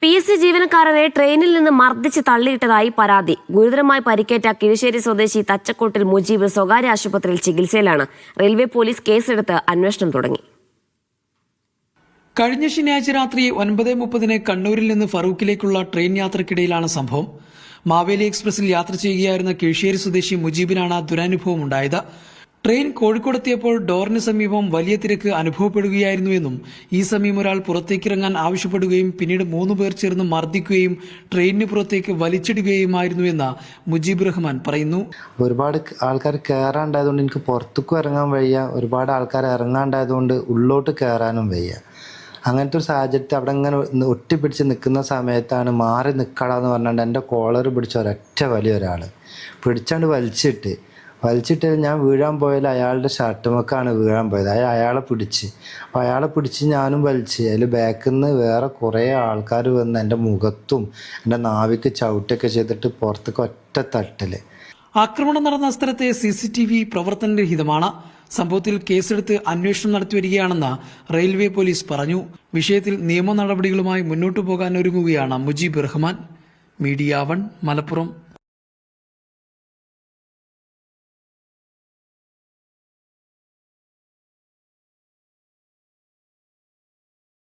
PSC ജീവനക്കാരനെ ട്രെയിനിൽ നിന്ന് മർദ്ദിച്ച് തള്ളിയിട്ടതായി പരാതി. ഗുരുതരമായി പരിക്കേറ്റ കിഴിശ്ശേരി സ്വദേശി തച്ചക്കോട്ടിൽ മുജീബ് സ്വകാര്യ ആശുപത്രിയിൽ ചികിത്സയിലാണ്. റെയിൽവേ പോലീസ് കേസെടുത്ത് അന്വേഷണം തുടങ്ങി. കഴിഞ്ഞ ശനിയാഴ്ച രാത്രി 9:30 കണ്ണൂരിൽ നിന്ന് ഫറൂഖിലേക്കുള്ള ട്രെയിൻ യാത്രക്കിടയിലാണ് സംഭവം. മാവേലി എക്സ്പ്രസിൽ യാത്ര ചെയ്യുകയായിരുന്ന കിഴിശ്ശേരി സ്വദേശി മുജീബിനാണ് ദുരനുഭവം ഉണ്ടായത്. ട്രെയിൻ കോഴിക്കോടെത്തിയപ്പോൾ ഡോറിന് സമീപം വലിയ തിരക്ക് അനുഭവപ്പെടുകയായിരുന്നുവെന്നും ഈ സമയം ഒരാൾ പുറത്തേക്കിറങ്ങാൻ ആവശ്യപ്പെടുകയും പിന്നീട് 3 പേർ ചേർന്ന് മർദ്ദിക്കുകയും ട്രെയിനിന് പുറത്തേക്ക് വലിച്ചിടുകയുമായിരുന്നുവെന്ന് മുജീബ് റഹ്മാൻ പറയുന്നു. ഒരുപാട് ആൾക്കാർ കയറാണ്ടായതുകൊണ്ട് എനിക്ക് പുറത്തേക്കും ഇറങ്ങാൻ വയ്യ, ഒരുപാട് ആൾക്കാർ ഇറങ്ങാണ്ടായതുകൊണ്ട് ഉള്ളോട്ട് കയറാനും വയ്യ. അങ്ങനത്തെ ഒരു സാഹചര്യത്തിൽ അവിടെ ഇങ്ങനെ ഒട്ടിപ്പിടിച്ച് നിൽക്കുന്ന സമയത്താണ് മാറി നിൽക്കടാന്ന് പറഞ്ഞാണ്ട് എൻ്റെ കോളർ പിടിച്ച ഒരൊറ്റ വലിയൊരാൾ പിടിച്ചാണ്ട് വലിച്ചിട്ട് ഞാൻ വീഴാൻ പോയാൽ അയാളുടെ ഷർട്ടുമൊക്കെയാണ് വീഴാൻ പോയത്. അയാളെ പിടിച്ച് ഞാനും വലിച്ച്. അതിൽ ബാക്കിൽ നിന്ന് വേറെ കുറേ ആൾക്കാർ വന്ന് എൻ്റെ മുഖത്തും എൻ്റെ നാവിക്ക് ചവിട്ടൊക്കെ ചെയ്തിട്ട് പുറത്തേക്ക് ഒറ്റ തട്ടൽ. ആക്രമണം നടന്ന സ്ഥലത്തെ CCTV പ്രവർത്തനരഹിതമാണ്. സംഭവത്തിൽ കേസെടുത്ത് അന്വേഷണം നടത്തിവരികയാണെന്ന് റെയിൽവേ പോലീസ് പറഞ്ഞു. വിഷയത്തിൽ നിയമ നടപടികളുമായി മുന്നോട്ടു പോകാൻ ഒരുങ്ങുകയാണ് മുജീബ് റഹ്മാൻ. മീഡിയ 1 മലപ്പുറം.